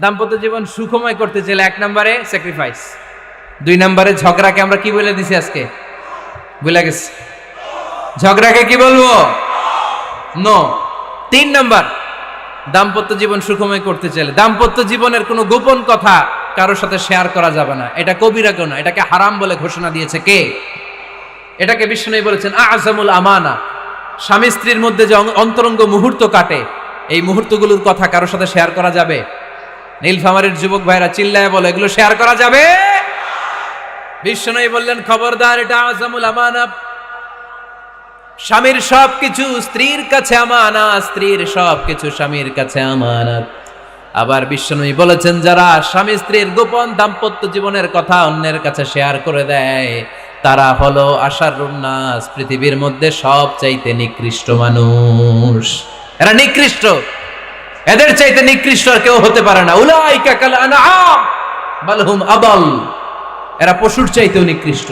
দাম্পত্য জীবন সুখময় করতে চাইলে 1 নম্বরে স্যাক্রিফাইস, 2 নম্বরে ঝগড়াকে আমরা কি বলে দিছি আজকে, ভুলে গেছি, ঝগড়াকে কি বলবো, নো। 3 নম্বর, দাম্পত্য জীবন সুখময় করতে চাইলে দাম্পত্য জীবনের কোনো গোপন কথা কারোর সাথে শেয়ার করা যাবে না। এটা কবিরা গুনাহ, এটাকে হারাম বলে ঘোষণা দিয়েছে কে? এটাকে বিষ্ণু বলেছেন আযমুল আমানা। স্বামী স্ত্রীর মধ্যে যে অন্তরঙ্গ মুহূর্ত কাটে, এই মুহূর্তগুলোর কথা কারোর সাথে শেয়ার করা যাবে? নীলফামারীর যুবক ভাইরা চিল্লায় বলে, এগুলো শেয়ার করা যাবে? বিষ্ণু বললেন খবরদার, এটা আযমুল আমানা। স্বামীর সবকিছু স্ত্রীর কাছে আমানত, স্ত্রীর সবকিছু স্বামীর কাছে আমানত। আবার বিষ্ণু বলেছেন, যারা স্বামী স্ত্রীর গোপন দাম্পত্য জীবনের কথা অন্যের কাছে শেয়ার করে দেয়, তারা হলো আশারুন নাস, পৃথিবীর মধ্যে সবচাইতে নিকৃষ্ট মানুষ। এরা নিকৃষ্ট, এদের চাইতে নিকৃষ্ট আর কেউ হতে পারে না। উলাইকা কাল আনআম বাল হুম আদাল। এরা পশুর চাইতেও নিকৃষ্ট,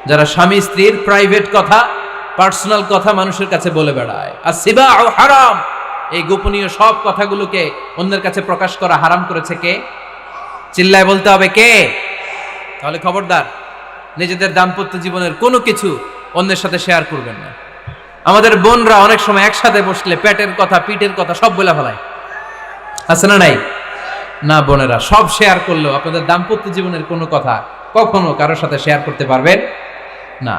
যারা স্বামী স্ত্রীর প্রাইভেট কথা, পার্সোনাল কথা মানুষের কাছে বলে বেড়ায়। আর সিবাউ হারাম, এই গোপনীয় সব কথাগুলোকে অন্যের কাছে প্রকাশ করা হারাম করেছে কে? চিল্লায় বলতে হবে কে? তাহলে খবরদার, নিজেদের দাম্পত্য জীবনের কোনো কিছু অন্যের সাথে শেয়ার করবেন না। আমাদের বোনরা অনেক সময় একসাথে বসলে পেটের কথা, পিঠের কথা সব বলে ফেলায়, আছে না নাই? না বোনেরা, সব শেয়ার করলেও আপনাদের দাম্পত্য জীবনের কোনো কথা কখনো কারোর সাথে শেয়ার করতে পারবেন না।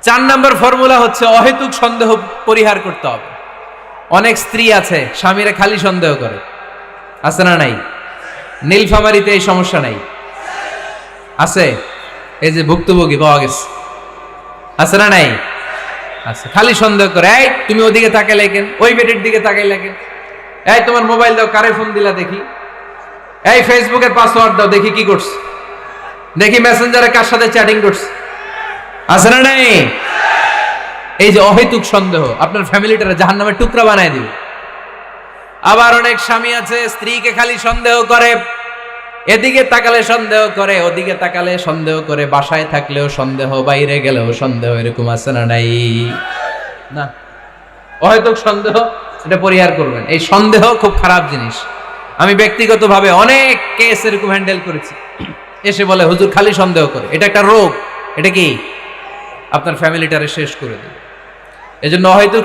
4 নম্বর ফর্মুলা হচ্ছে অহেতুক সন্দেহ পরিহার করতে হবে। অনেক স্ত্রী আছে স্বামীরা খালি সন্দেহ করে, আছে না নাই? নীলফামারীতে এই সমস্যা নাই? আছে, এই যে ভুক্তভোগী পাওয়া গেছে, আছে না নাই? আছে, খালি সন্দেহ করে। এই তুমি ওদিকে তাকাইলে কেন, ওই বেটির দিকে তাকাইলে কেন, এই তোমার মোবাইল দাও, কারে ফোন দিলা দেখি, এই ফেসবুকের পাসওয়ার্ড দাও দেখি কি করছে, দেখি মেসেঞ্জারে কার সাথে চ্যাটিং করছে, আছে না নাই? এই যে অহেতুক সন্দেহ আপনার ফ্যামিলিটারে জাহান্নামের টুকরা বানায় দিবে। আবার অনেক স্বামী আছে স্ত্রীকে খালি সন্দেহ করে, এদিকে তাকালে সন্দেহ করে, ওদিকে তাকালে সন্দেহ করে, বাসায় থাকলেও সন্দেহ, বাইরে গেলেও সন্দেহ, এরকম আছে না নাই? না, অহেতুক সন্দেহ এটা পরিহার করবেন। এই সন্দেহ খুব খারাপ জিনিস। আমি ব্যক্তিগতভাবে অনেক কেস এরকম হ্যান্ডেল করেছি। এসে বলে হুজুর খালি সন্দেহ করে, এটা একটা রোগ। এটা কি? আপনার ফ্যামিলিটারে শেষ করে দেবে। এজন্য অহেতুক